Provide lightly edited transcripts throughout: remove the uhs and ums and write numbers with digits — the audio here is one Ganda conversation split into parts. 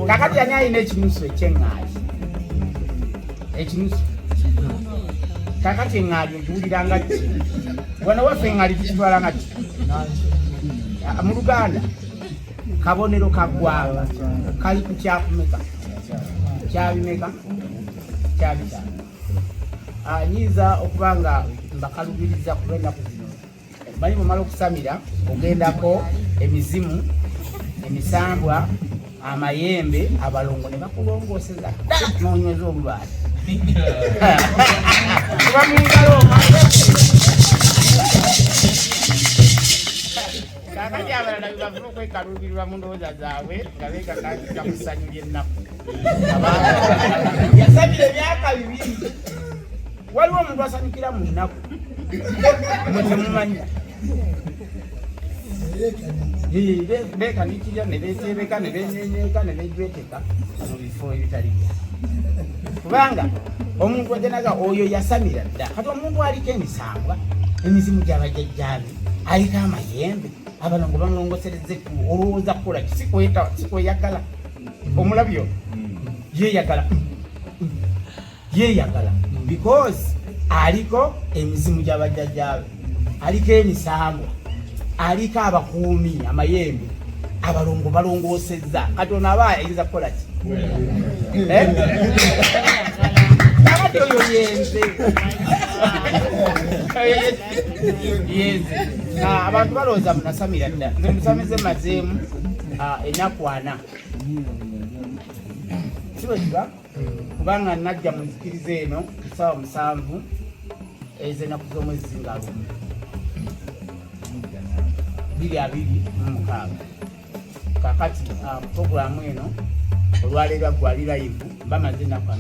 kakati ani alina ekinusu ekyeŋŋaali ekinusu kakati eŋŋaali ogiwulira nga ki wano waffe eŋŋaali tukitwala nga ki mu Luganda kabonero kaggwanga kali ku kyakumeka kyabimeka kyabitaano nyinza okuba nga mbakalubiriza ku lw'ennaku zino bali bumala okusamira ogendako emizimu emisambwa amayembe abalongo ne bakulongooseza noonyweza olubaali kuba mu ngalo kakati abalala bebafuna okwekaluubirirwa mu ndowooza zaabwe nga beegakakika mu ssanyu ly'ennaku yasabira emyaka 2 waliwo omuntu asanyukira mu nnaku mwe temumanyi beekanikirya ne beeteebeka ne beenyenyeka ne beejweteka mu bifo ebitali bya kubanga omuntu agenaga oyo yasamira dda kati omuntu aliko emisambwa emizimu gy'abajjajjaabe aliko amayembe abalongo bamulongosereze olowooza kukola sikweyagala omulabyo yeyagala because aliko emizimu gy'abajjajjaabe aliko emisambwa aliko abakuumi amayembe abalongo balongoosezza kati ono aba ayinza kukola ki kakati oyo yenze abantu balowooza munasamira dda nze musamize mazeemu ennaku 4 siwekiba kubanga najja mu nzikiriza eno ssaawa 7 ez'ennaku z'omwezi nga 26 kakati puroguramu eno olwaleero gwali live bamaze ennaku 4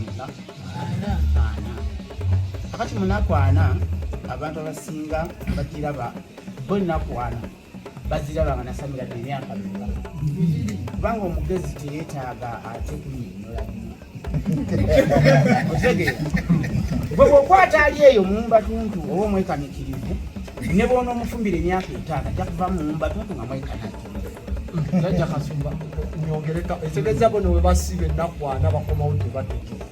kakati mu nnaku 4 abantu abasinga bagiraba bo ennaku 4 baziraba nga nasamira dde emyaka 2 kubanga omugezi teyeetaaga ate kunyonnyola otegeera bwe bwokwata ali eyo mumbatuntu oba omwekamikirivu ne bwona omufumbira emyaka 5 ajja kuva mumbatuntu nga mwekanakirivu jajja Kasumba nyongereka etegeza bono we basiba ennaku 4 bakomawo tebatekera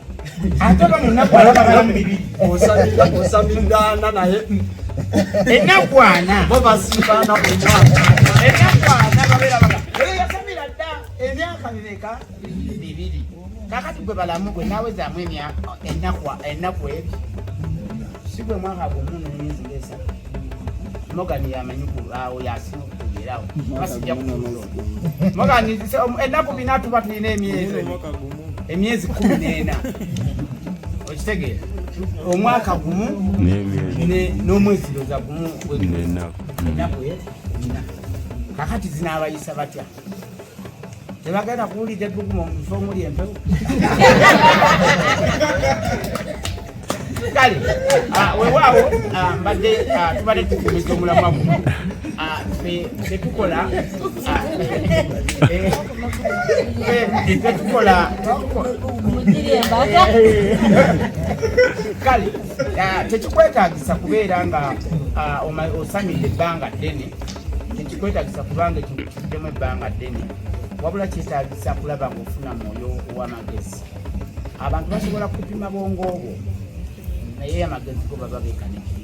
ate ba mu nnaku 4 babala mu 2 osamidana naye ennaku 4 bo basibana omwaka ennaku 4 babeera baga oyo yasamira dda emyaka mibeka 2 kakati gwe balamu gwe nawezaamu ennaku ebi si gwe mwaka gumu n'emyezi ng'esatu Mogani yamanyi awo yasinga okutegeerawo basijja kutuuza Mogani ennaku 4 tuba tulina emyezi 14 okitegeera omwaka gumu n'omwezi loza gumu ennaku 4 kakati zinaabayisa batya tebagenda kuwulira ebbuguma mu bifo omuli empewo kale weewaawo mbadde tubadde tukumiza omulamwa guno tetukola kale tekikwetaagisa kubeera nga osamidde ebbanga ddene tekikwetaagisa kubanga kiddemu ebbanga ddene wabula kyetaagisa kulaba ng'ofuna mwoyo ow'amagezi abantu basobola kupima bwongo obwo naye amagezi go baba beekanikira